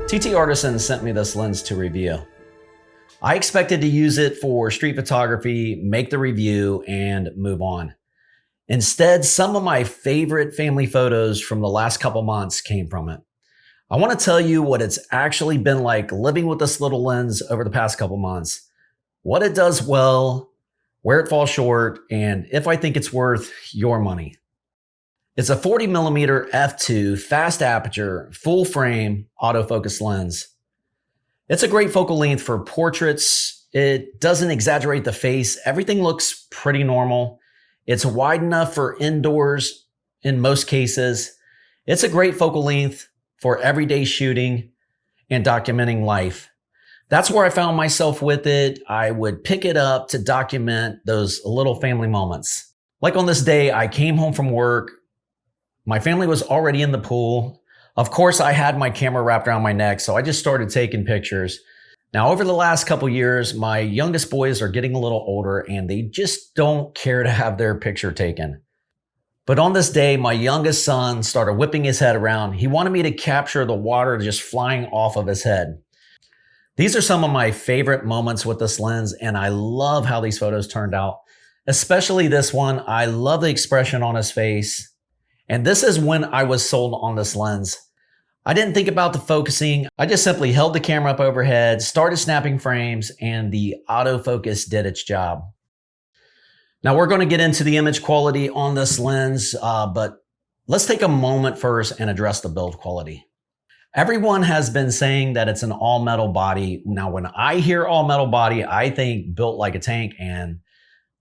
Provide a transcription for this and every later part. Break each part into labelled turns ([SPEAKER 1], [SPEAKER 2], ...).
[SPEAKER 1] TTArtisan sent me this lens to review. I expected to use it for street photography, make the review, and move on. Instead, some of my favorite family photos from the last couple months came from it. I want to tell you what it's actually been like living with this little lens over the past couple months, what it does well, where it falls short, and if I think it's worth your money. It's a 40mm f2 fast aperture, full frame autofocus lens. It's a great focal length for portraits. It doesn't exaggerate the face. Everything looks pretty normal. It's wide enough for indoors in most cases. It's a great focal length for everyday shooting and documenting life. That's where I found myself with it. I would pick it up to document those little family moments. Like on this day, I came home from work. My family was already in the pool. Of course, I had my camera wrapped around my neck, so I just started taking pictures. Now, over the last couple years, my youngest boys are getting a little older and they just don't care to have their picture taken. But on this day, my youngest son started whipping his head around. He wanted me to capture the water just flying off of his head. These are some of my favorite moments with this lens, and I love how these photos turned out. Especially this one. I love the expression on his face. And this is when I was sold on this lens. I didn't think about the focusing. I just simply held the camera up overhead, started snapping frames, and the autofocus did its job. Now we're going to get into the image quality on this lens, but let's take a moment first and address the build quality. Everyone has been saying that it's an all metal body. Now, when I hear all metal body, I think built like a tank, and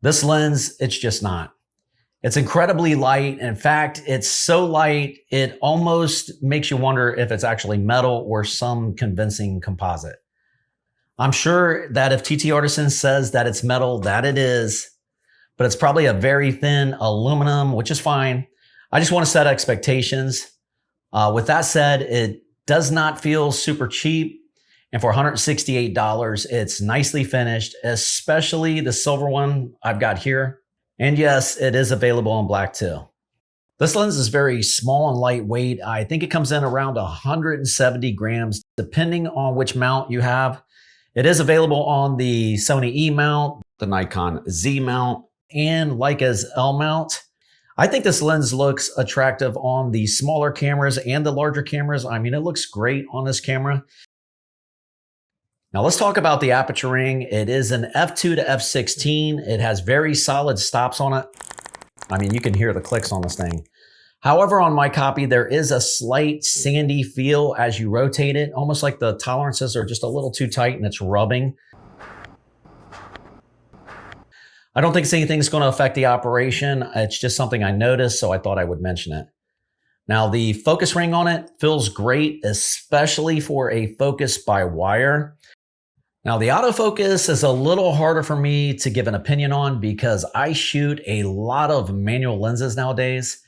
[SPEAKER 1] this lens, it's just not. It's incredibly light. In fact, it's so light, it almost makes you wonder if it's actually metal or some convincing composite. I'm sure that if TTArtisan says that it's metal, that it is, but it's probably a very thin aluminum, which is fine. I just want to set expectations. With that said, it does not feel super cheap. And for $168, it's nicely finished, especially the silver one I've got here. And yes, it is available in black too. This lens is very small and lightweight. I think it comes in around 170 grams, depending on which mount you have. It is available on the Sony E mount, the Nikon Z mount, and Leica's L Mount. I think this lens looks attractive on the smaller cameras and the larger cameras. I mean, it looks great on this camera. Now let's talk about the aperture ring. It is an f2 to f16. It has very solid stops on it. I mean, you can hear the clicks on this thing. However, on my copy, there is a slight sandy feel as you rotate it, almost like the tolerances are just a little too tight and it's rubbing. I don't think anything's going to affect the operation. It's just something I noticed, so I thought I would mention it. Now, the focus ring on it feels great, especially for a focus by wire. Now, the autofocus is a little harder for me to give an opinion on because I shoot a lot of manual lenses nowadays.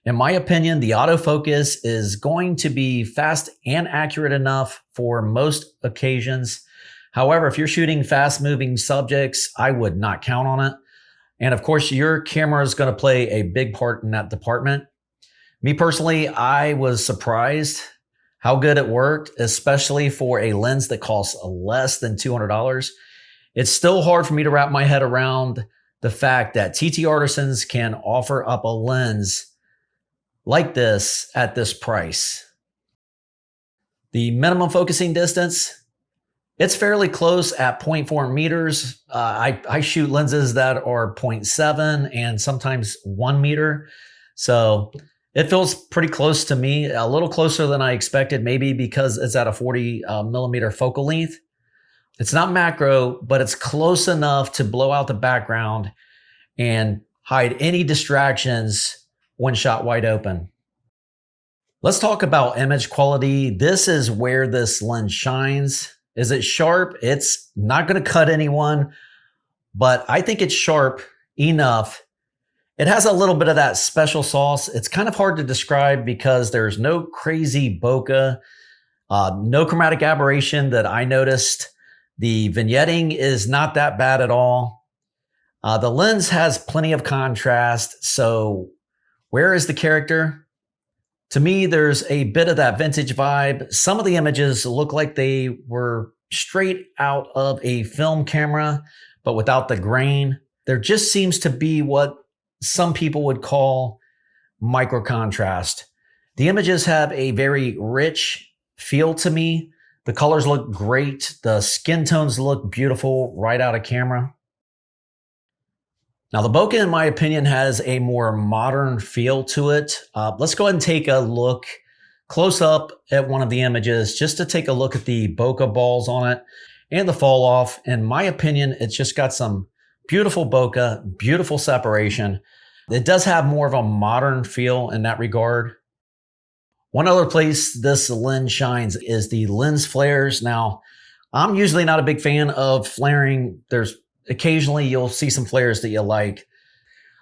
[SPEAKER 1] In my opinion, the autofocus is going to be fast and accurate enough for most occasions. However, if you're shooting fast-moving subjects, I would not count on it. And of course, your camera is going to play a big part in that department. Me personally, I was surprised how good it worked, especially for a lens that costs less than $200. It's still hard for me to wrap my head around the fact that TTArtisans can offer up a lens like this at this price. The minimum focusing distance, it's fairly close at 0.4 meters. I shoot lenses that are 0.7 and sometimes 1 meter. So it feels pretty close to me, a little closer than I expected, maybe because it's at a 40mm focal length. It's not macro, but it's close enough to blow out the background and hide any distractions when shot wide open. Let's talk about image quality. This is where this lens shines. Is it sharp? It's not going to cut anyone, but I think it's sharp enough. It has a little bit of that special sauce. It's kind of hard to describe because there's no crazy bokeh, no chromatic aberration that I noticed. The vignetting is not that bad at all. The lens has plenty of contrast. So where is the character? To me, there's a bit of that vintage vibe. Some of the images look like they were straight out of a film camera, but without the grain. There just seems to be what some people would call micro contrast. The images have a very rich feel to me. The colors look great. The skin tones look beautiful right out of camera. Now, the bokeh, in my opinion, has a more modern feel to it. Let's go ahead and take a look close up at one of the images just to take a look at the bokeh balls on it and the fall off. In my opinion, it's just got some beautiful bokeh, beautiful separation. It does have more of a modern feel in that regard. One other place this lens shines is the lens flares. Now, I'm usually not a big fan of flaring. Occasionally you'll see some flares that you like.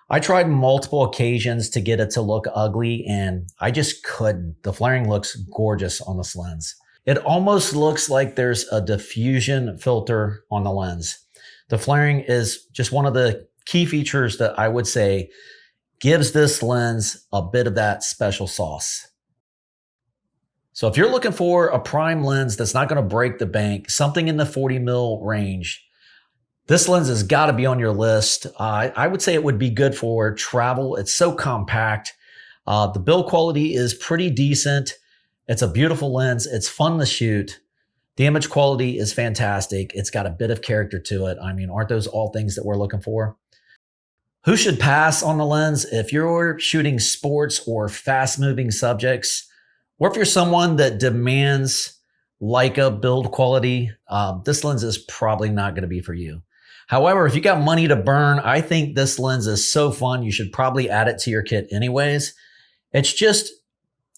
[SPEAKER 1] I tried multiple occasions to get it to look ugly and I just couldn't. The flaring looks gorgeous on this lens. It almost looks like there's a diffusion filter on the lens. The flaring is just one of the key features that I would say gives this lens a bit of that special sauce. So if you're looking for a prime lens that's not going to break the bank, something in the 40mm range, this lens has got to be on your list. I would say it would be good for travel. It's so compact. The build quality is pretty decent. It's a beautiful lens. It's fun to shoot. The image quality is fantastic. It's got a bit of character to it. I mean, aren't those all things that we're looking for? Who should pass on the lens? If you're shooting sports or fast-moving subjects, or if you're someone that demands Leica build quality, this lens is probably not going to be for you. However, if you got money to burn, I think this lens is so fun, you should probably add it to your kit anyways. It's just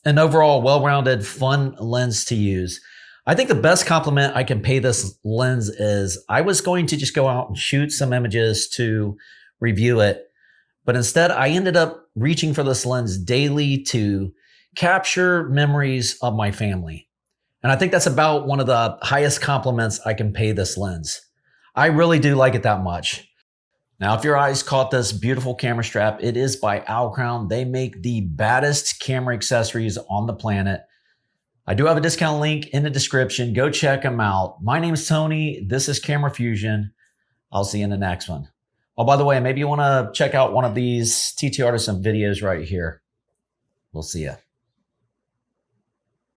[SPEAKER 1] an overall well-rounded, fun lens to use. I think the best compliment I can pay this lens is I was going to just go out and shoot some images to review it, but instead I ended up reaching for this lens daily to capture memories of my family. And I think that's about one of the highest compliments I can pay this lens. I really do like it that much. Now, if your eyes caught this beautiful camera strap, it is by Owl Crown. They make the baddest camera accessories on the planet. I do have a discount link in the description. Go check them out. My name is Tony. This is Camera Fusion. I'll see you in the next one. Oh, by the way, maybe you want to check out one of these TTArtisan videos right here. We'll see ya.